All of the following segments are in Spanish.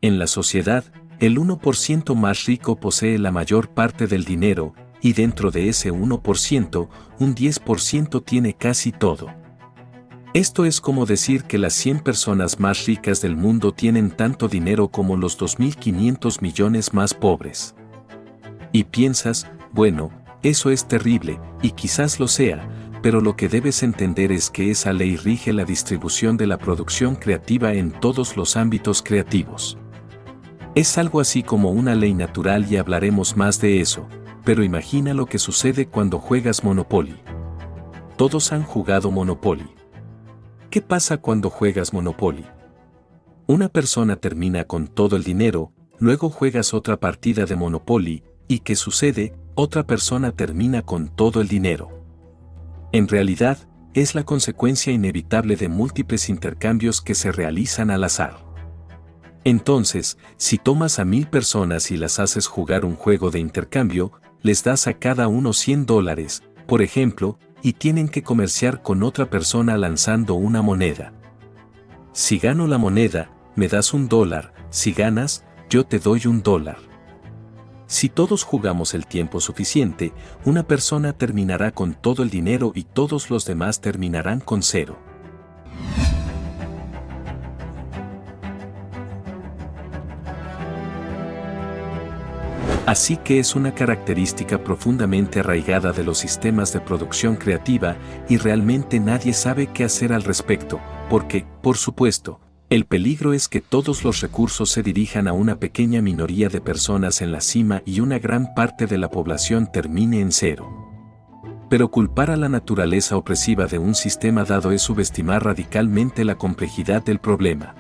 En la sociedad, el 1% más rico posee la mayor parte del dinero, y dentro de ese 1%, un 10% tiene casi todo. Esto es como decir que las 100 personas más ricas del mundo tienen tanto dinero como los 2.500 millones más pobres. Y piensas, bueno, eso es terrible, y quizás lo sea, pero lo que debes entender es que esa ley rige la distribución de la producción creativa en todos los ámbitos creativos. Es algo así como una ley natural y hablaremos más de eso, pero imagina lo que sucede cuando juegas Monopoly. Todos han jugado Monopoly. ¿Qué pasa cuando juegas Monopoly? Una persona termina con todo el dinero, luego juegas otra partida de Monopoly, ¿y qué sucede? Otra persona termina con todo el dinero. En realidad, es la consecuencia inevitable de múltiples intercambios que se realizan al azar. Entonces, si tomas a 1000 personas y las haces jugar un juego de intercambio, les das a cada uno $100, por ejemplo, y tienen que comerciar con otra persona lanzando una moneda. Si gano la moneda, me das $1, si ganas, yo te doy $1. Si todos jugamos el tiempo suficiente, una persona terminará con todo el dinero y todos los demás terminarán con cero. Así que es una característica profundamente arraigada de los sistemas de producción creativa y realmente nadie sabe qué hacer al respecto, porque, por supuesto, el peligro es que todos los recursos se dirijan a una pequeña minoría de personas en la cima y una gran parte de la población termine en cero. Pero culpar a la naturaleza opresiva de un sistema dado es subestimar radicalmente la complejidad del problema.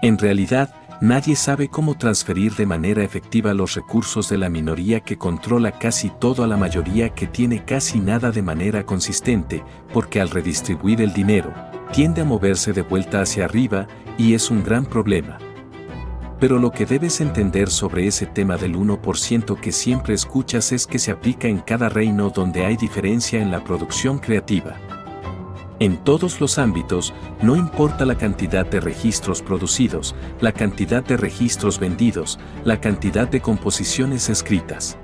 En realidad, nadie sabe cómo transferir de manera efectiva los recursos de la minoría que controla casi todo a la mayoría que tiene casi nada de manera consistente, porque al redistribuir el dinero, tiende a moverse de vuelta hacia arriba, y es un gran problema. Pero lo que debes entender sobre ese tema del 1% que siempre escuchas es que se aplica en cada reino donde hay diferencia en la producción creativa. En todos los ámbitos, no importa la cantidad de registros producidos, la cantidad de registros vendidos, la cantidad de composiciones escritas.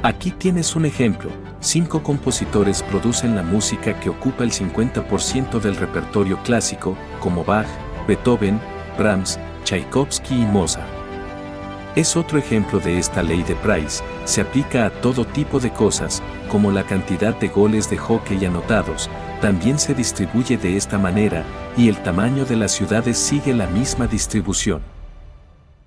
Aquí tienes un ejemplo: 5 compositores producen la música que ocupa el 50% del repertorio clásico, como Bach, Beethoven, Brahms, Tchaikovsky y Mozart. Es otro ejemplo de esta ley de Price, se aplica a todo tipo de cosas, como la cantidad de goles de hockey anotados, también se distribuye de esta manera, y el tamaño de las ciudades sigue la misma distribución.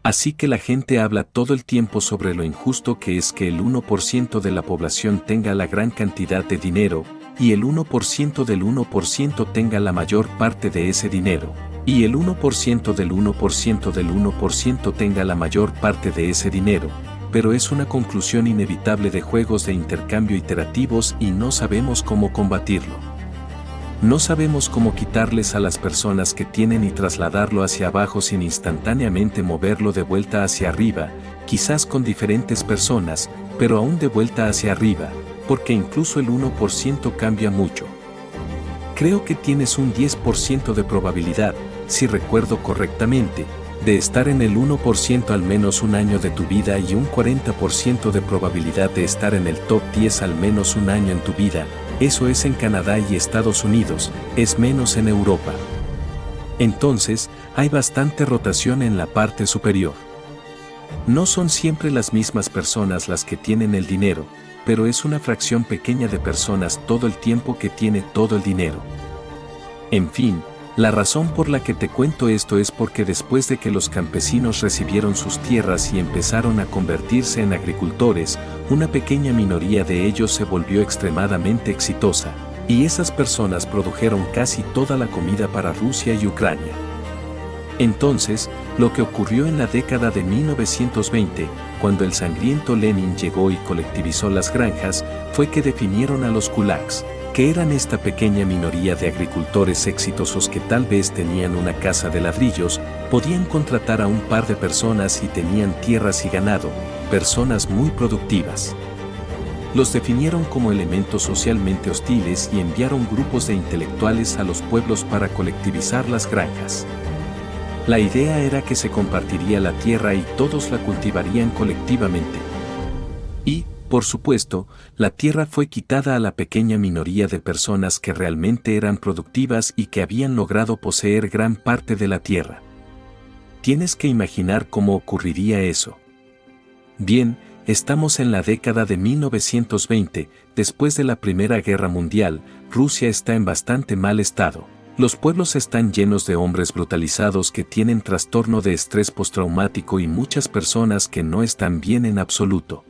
Así que la gente habla todo el tiempo sobre lo injusto que es que el 1% de la población tenga la gran cantidad de dinero, y el 1% del 1% tenga la mayor parte de ese dinero, y el 1% del 1% del 1% tenga la mayor parte de ese dinero, pero es una conclusión inevitable de juegos de intercambio iterativos y no sabemos cómo combatirlo. No sabemos cómo quitarles a las personas que tienen y trasladarlo hacia abajo sin instantáneamente moverlo de vuelta hacia arriba, quizás con diferentes personas, pero aún de vuelta hacia arriba, porque incluso el 1% cambia mucho. Creo que tienes un 10% de probabilidad, si recuerdo correctamente, de estar en el 1% al menos un año de tu vida y un 40% de probabilidad de estar en el top 10 al menos un año en tu vida. Eso es en Canadá y Estados Unidos, es menos en Europa. Entonces, hay bastante rotación en la parte superior. No son siempre las mismas personas las que tienen el dinero, pero es una fracción pequeña de personas todo el tiempo que tiene todo el dinero. En fin, la razón por la que te cuento esto es porque después de que los campesinos recibieron sus tierras y empezaron a convertirse en agricultores, una pequeña minoría de ellos se volvió extremadamente exitosa, y esas personas produjeron casi toda la comida para Rusia y Ucrania. Entonces, lo que ocurrió en la década de 1920, cuando el sangriento Lenin llegó y colectivizó las granjas, fue que definieron a los kulaks, que eran esta pequeña minoría de agricultores exitosos que tal vez tenían una casa de ladrillos, podían contratar a un par de personas y tenían tierras y ganado, personas muy productivas. Los definieron como elementos socialmente hostiles y enviaron grupos de intelectuales a los pueblos para colectivizar las granjas. La idea era que se compartiría la tierra y todos la cultivarían colectivamente. Y, por supuesto, la tierra fue quitada a la pequeña minoría de personas que realmente eran productivas y que habían logrado poseer gran parte de la tierra. Tienes que imaginar cómo ocurriría eso. Bien, estamos en la década de 1920, después de la Primera Guerra Mundial, Rusia está en bastante mal estado. Los pueblos están llenos de hombres brutalizados que tienen trastorno de estrés postraumático y muchas personas que no están bien en absoluto.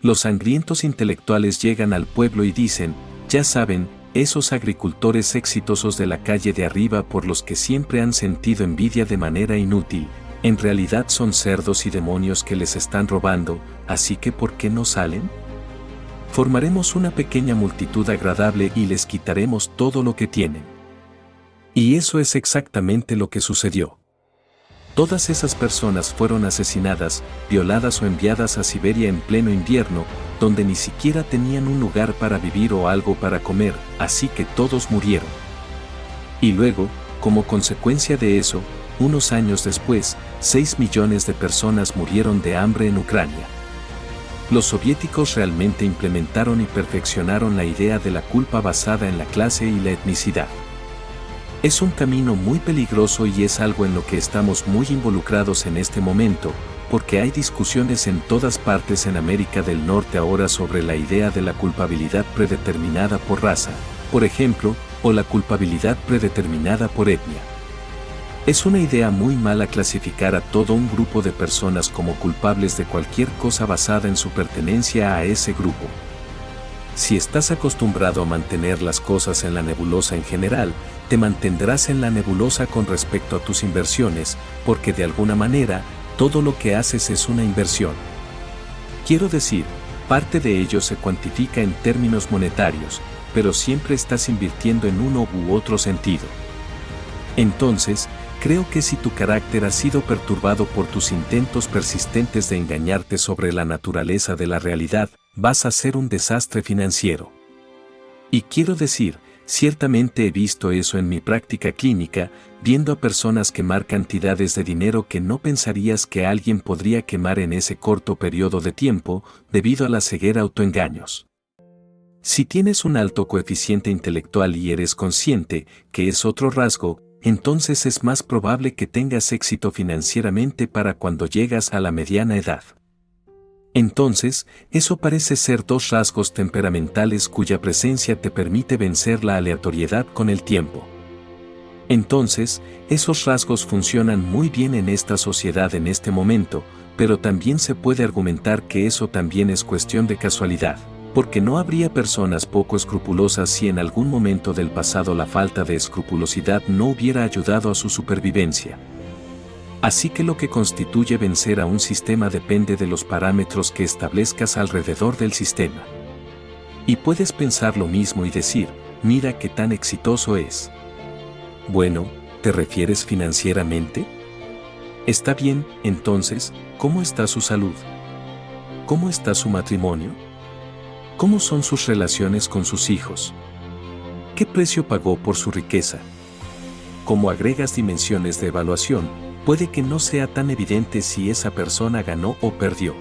Los sangrientos intelectuales llegan al pueblo y dicen, ya saben, esos agricultores exitosos de la calle de arriba por los que siempre han sentido envidia de manera inútil, en realidad son cerdos y demonios que les están robando, así que ¿por qué no salen? Formaremos una pequeña multitud agradable y les quitaremos todo lo que tienen. Y eso es exactamente lo que sucedió. Todas esas personas fueron asesinadas, violadas o enviadas a Siberia en pleno invierno, donde ni siquiera tenían un lugar para vivir o algo para comer, así que todos murieron. Y luego, como consecuencia de eso, unos años después, 6 millones de personas murieron de hambre en Ucrania. Los soviéticos realmente implementaron y perfeccionaron la idea de la culpa basada en la clase y la etnicidad. Es un camino muy peligroso y es algo en lo que estamos muy involucrados en este momento, porque hay discusiones en todas partes en América del Norte ahora sobre la idea de la culpabilidad predeterminada por raza, por ejemplo, o la culpabilidad predeterminada por etnia. Es una idea muy mala clasificar a todo un grupo de personas como culpables de cualquier cosa basada en su pertenencia a ese grupo. Si estás acostumbrado a mantener las cosas en la nebulosa en general, te mantendrás en la nebulosa con respecto a tus inversiones, porque de alguna manera, todo lo que haces es una inversión. Quiero decir, parte de ello se cuantifica en términos monetarios, pero siempre estás invirtiendo en uno u otro sentido. Entonces, creo que si tu carácter ha sido perturbado por tus intentos persistentes de engañarte sobre la naturaleza de la realidad, vas a ser un desastre financiero. Y quiero decir, ciertamente he visto eso en mi práctica clínica, viendo a personas quemar cantidades de dinero que no pensarías que alguien podría quemar en ese corto periodo de tiempo, debido a la ceguera autoengaños. Si tienes un alto coeficiente intelectual y eres consciente, que es otro rasgo, entonces es más probable que tengas éxito financieramente para cuando llegas a la mediana edad. Entonces, eso parece ser dos rasgos temperamentales cuya presencia te permite vencer la aleatoriedad con el tiempo. Entonces, esos rasgos funcionan muy bien en esta sociedad en este momento, pero también se puede argumentar que eso también es cuestión de casualidad, porque no habría personas poco escrupulosas si en algún momento del pasado la falta de escrupulosidad no hubiera ayudado a su supervivencia. Así que lo que constituye vencer a un sistema depende de los parámetros que establezcas alrededor del sistema. Y puedes pensar lo mismo y decir, mira qué tan exitoso es. Bueno, ¿te refieres financieramente? Está bien, entonces, ¿cómo está su salud? ¿Cómo está su matrimonio? ¿Cómo son sus relaciones con sus hijos? ¿Qué precio pagó por su riqueza? Como agregas dimensiones de evaluación, puede que no sea tan evidente si esa persona ganó o perdió.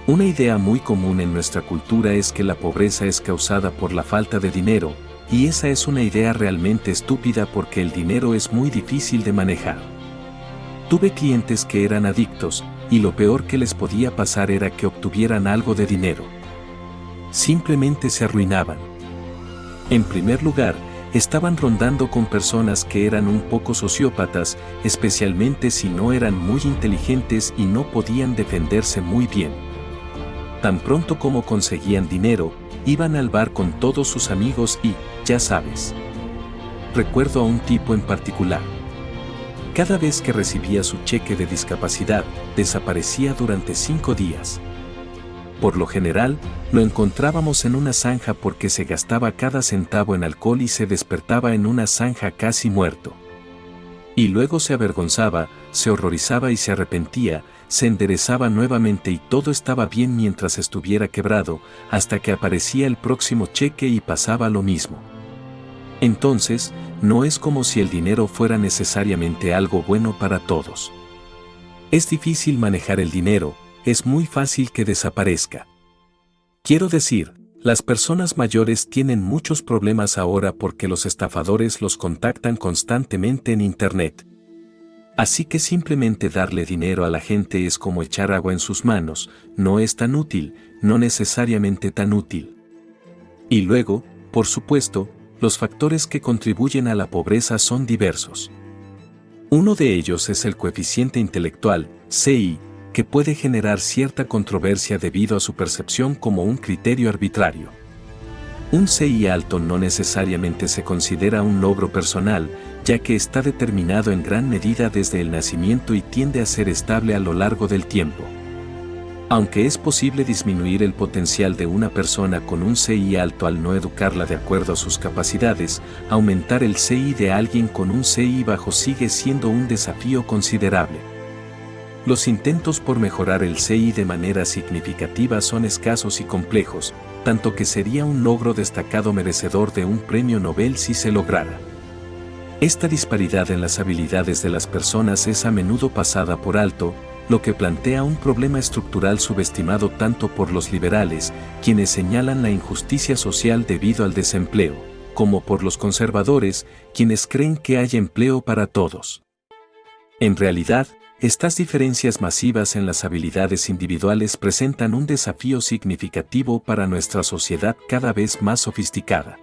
Una idea muy común en nuestra cultura es que la pobreza es causada por la falta de dinero, y esa es una idea realmente estúpida porque el dinero es muy difícil de manejar. Tuve clientes que eran adictos, y lo peor que les podía pasar era que obtuvieran algo de dinero. Simplemente se arruinaban. En primer lugar, estaban rondando con personas que eran un poco sociópatas, especialmente si no eran muy inteligentes y no podían defenderse muy bien. Tan pronto como conseguían dinero, iban al bar con todos sus amigos y, ya sabes. Recuerdo a un tipo en particular. Cada vez que recibía su cheque de discapacidad, desaparecía durante 5 días. Por lo general, lo encontrábamos en una zanja porque se gastaba cada centavo en alcohol y se despertaba en una zanja casi muerto. Y luego se avergonzaba, se horrorizaba y se arrepentía, se enderezaba nuevamente y todo estaba bien mientras estuviera quebrado, hasta que aparecía el próximo cheque y pasaba lo mismo. Entonces, no es como si el dinero fuera necesariamente algo bueno para todos. Es difícil manejar el dinero, es muy fácil que desaparezca. Quiero decir, las personas mayores tienen muchos problemas ahora porque los estafadores los contactan constantemente en Internet. Así que simplemente darle dinero a la gente es como echar agua en sus manos, no es tan útil, no necesariamente tan útil. Y luego, por supuesto, los factores que contribuyen a la pobreza son diversos. Uno de ellos es el coeficiente intelectual, CI, que puede generar cierta controversia debido a su percepción como un criterio arbitrario. Un CI alto no necesariamente se considera un logro personal, ya que está determinado en gran medida desde el nacimiento y tiende a ser estable a lo largo del tiempo. Aunque es posible disminuir el potencial de una persona con un CI alto al no educarla de acuerdo a sus capacidades, aumentar el CI de alguien con un CI bajo sigue siendo un desafío considerable. Los intentos por mejorar el CI de manera significativa son escasos y complejos, tanto que sería un logro destacado merecedor de un premio Nobel si se lograra. Esta disparidad en las habilidades de las personas es a menudo pasada por alto, lo que plantea un problema estructural subestimado tanto por los liberales, quienes señalan la injusticia social debido al desempleo, como por los conservadores, quienes creen que hay empleo para todos. En realidad, estas diferencias masivas en las habilidades individuales presentan un desafío significativo para nuestra sociedad cada vez más sofisticada.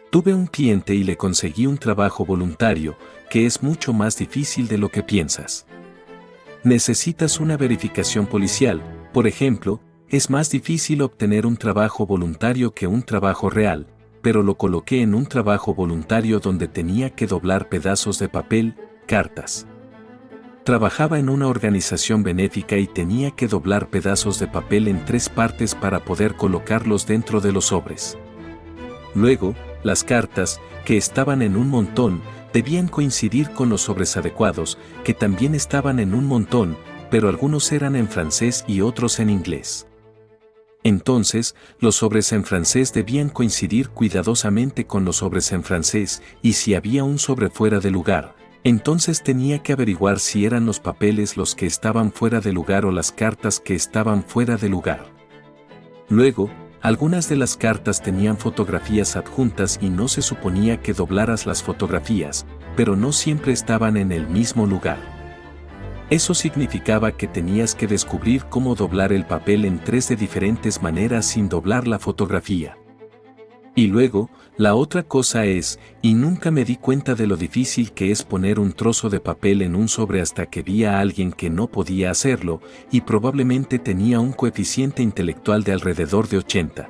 Tuve un cliente y le conseguí un trabajo voluntario, que es mucho más difícil de lo que piensas. Necesitas una verificación policial, por ejemplo, es más difícil obtener un trabajo voluntario que un trabajo real, pero lo coloqué en un trabajo voluntario donde tenía que doblar pedazos de papel, cartas. Trabajaba en una organización benéfica y tenía que doblar pedazos de papel en 3 partes para poder colocarlos dentro de los sobres. Luego, las cartas, que estaban en un montón, debían coincidir con los sobres adecuados, que también estaban en un montón, pero algunos eran en francés y otros en inglés. Entonces, los sobres en francés debían coincidir cuidadosamente con los sobres en francés, y si había un sobre fuera de lugar, entonces tenía que averiguar si eran los papeles los que estaban fuera de lugar o las cartas que estaban fuera de lugar. Luego, algunas de las cartas tenían fotografías adjuntas y no se suponía que doblaras las fotografías, pero no siempre estaban en el mismo lugar. Eso significaba que tenías que descubrir cómo doblar el papel en 3 de diferentes maneras sin doblar la fotografía. Y luego, la otra cosa es, y nunca me di cuenta de lo difícil que es poner un trozo de papel en un sobre hasta que vi a alguien que no podía hacerlo, y probablemente tenía un coeficiente intelectual de alrededor de 80.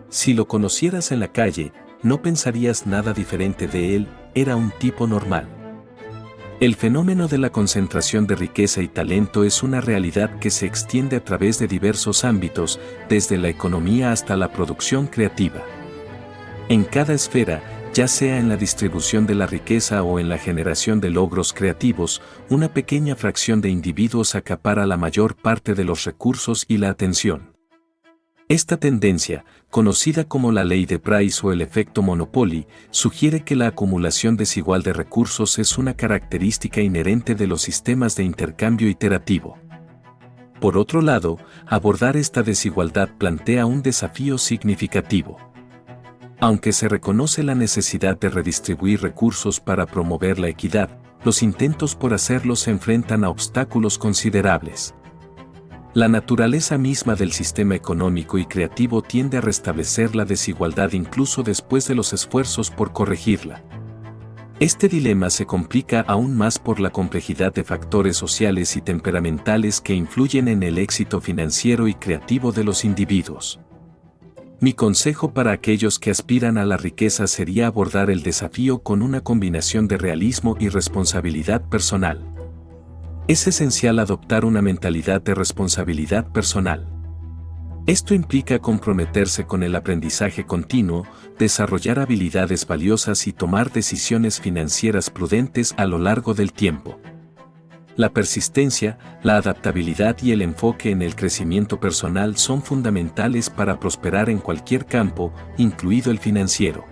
Si lo conocieras en la calle, no pensarías nada diferente de él, era un tipo normal. El fenómeno de la concentración de riqueza y talento es una realidad que se extiende a través de diversos ámbitos, desde la economía hasta la producción creativa. En cada esfera, ya sea en la distribución de la riqueza o en la generación de logros creativos, una pequeña fracción de individuos acapara la mayor parte de los recursos y la atención. Esta tendencia, conocida como la ley de Price o el efecto Monopoly, sugiere que la acumulación desigual de recursos es una característica inherente de los sistemas de intercambio iterativo. Por otro lado, abordar esta desigualdad plantea un desafío significativo. Aunque se reconoce la necesidad de redistribuir recursos para promover la equidad, los intentos por hacerlo se enfrentan a obstáculos considerables. La naturaleza misma del sistema económico y creativo tiende a restablecer la desigualdad incluso después de los esfuerzos por corregirla. Este dilema se complica aún más por la complejidad de factores sociales y temperamentales que influyen en el éxito financiero y creativo de los individuos. Mi consejo para aquellos que aspiran a la riqueza sería abordar el desafío con una combinación de realismo y responsabilidad personal. Es esencial adoptar una mentalidad de responsabilidad personal. Esto implica comprometerse con el aprendizaje continuo, desarrollar habilidades valiosas y tomar decisiones financieras prudentes a lo largo del tiempo. La persistencia, la adaptabilidad y el enfoque en el crecimiento personal son fundamentales para prosperar en cualquier campo, incluido el financiero.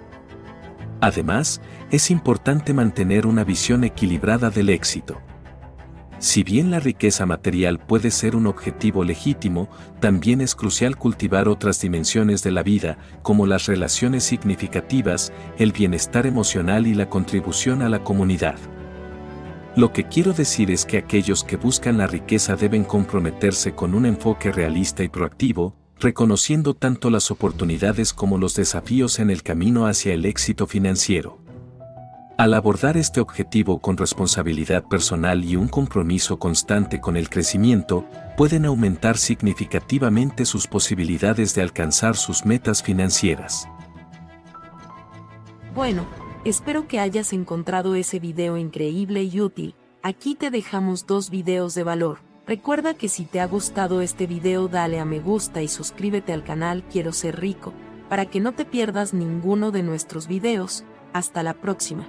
Además, es importante mantener una visión equilibrada del éxito. Si bien la riqueza material puede ser un objetivo legítimo, también es crucial cultivar otras dimensiones de la vida, como las relaciones significativas, el bienestar emocional y la contribución a la comunidad. Lo que quiero decir es que aquellos que buscan la riqueza deben comprometerse con un enfoque realista y proactivo, reconociendo tanto las oportunidades como los desafíos en el camino hacia el éxito financiero. Al abordar este objetivo con responsabilidad personal y un compromiso constante con el crecimiento, pueden aumentar significativamente sus posibilidades de alcanzar sus metas financieras. Bueno, espero que hayas encontrado ese video increíble y útil. Aquí te dejamos 2 videos de valor. Recuerda que si te ha gustado este video dale a me gusta y suscríbete al canal Quiero Ser Rico, para que no te pierdas ninguno de nuestros videos. Hasta la próxima.